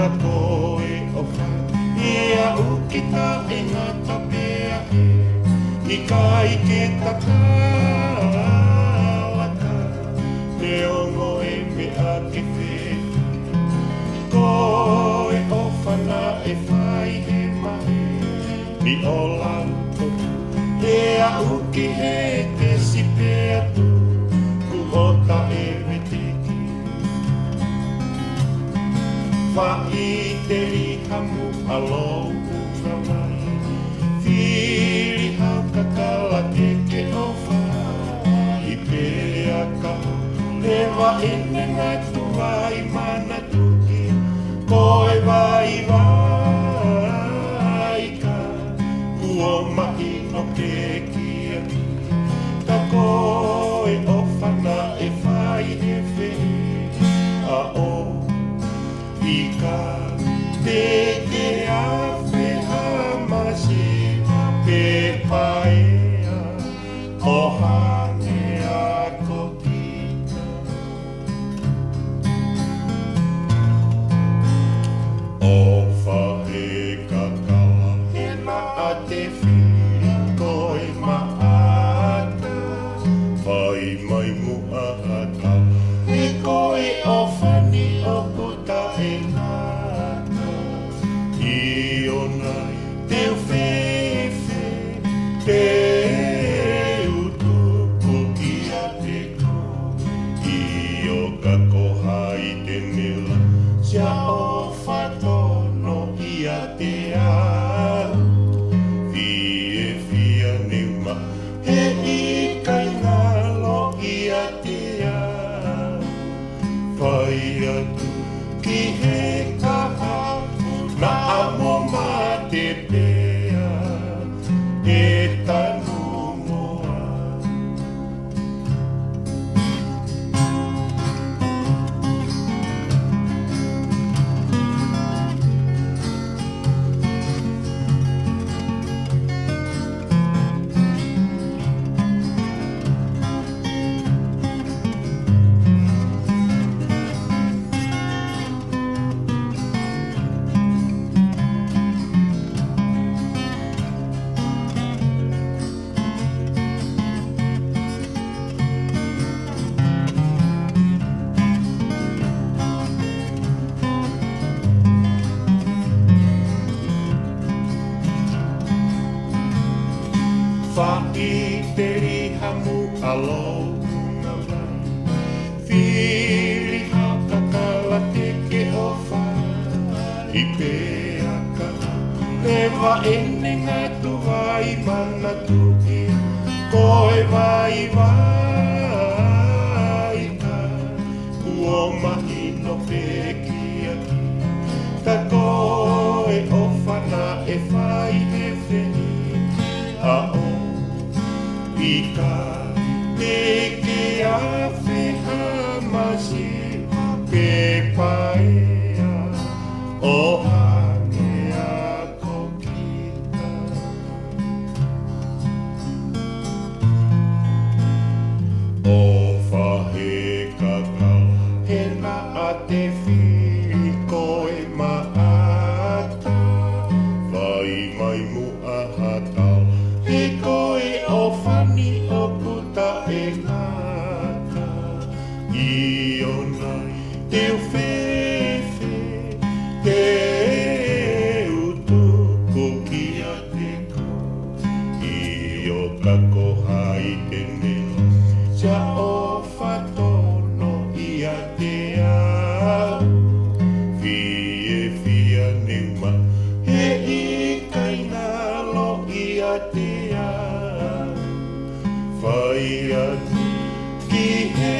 ka koe o wha ia uki ka e ngā tapea he i ka ike ta kāwata me ongo e me ake whewhi koe o whana e whai he mahe ni o lanto ia uki he te sipe atu ku ota e weteki whai te rihamu alou na mai whiri hau kakala te ke o whai i pea ka lewa ene ngai tuai mana tuki koe vai vai ka kua mai no ke kia ka koe o whana e whai he whi a o i ka te ke a wheha masi pe paea o hane a kokita o whahe kakala he na a te whiri koe maata whai mai mua hata he koe o whani o puta e nata i o nai te whewhe te utu kuki a te ko i o ka kohai te mila sia o whatono i a te au Fie fia neuma he i kai ngalo i a te au whai atu ki he kaha na amo ma te pea e tanu moa Whai te rihamu alou na mai whiri hau kakala te ke o whai i pea ka lewa ene ngai tuai mana tuki koe vai vai ka kua mahi no peki aki ka koe o whana e whai he wheni a o i ka te ke a wheha masi pe paea o hane a kokita o whahe kakala he na a te whiri koe maata whai mai mua hatala he koe o whani o puta e ngata i o nai te whewhe te utu kuki a te ko i o ka kohai te mea sia o whatono i a te au Fie fia neuma he i kai ngalo i a te au whai atu ki he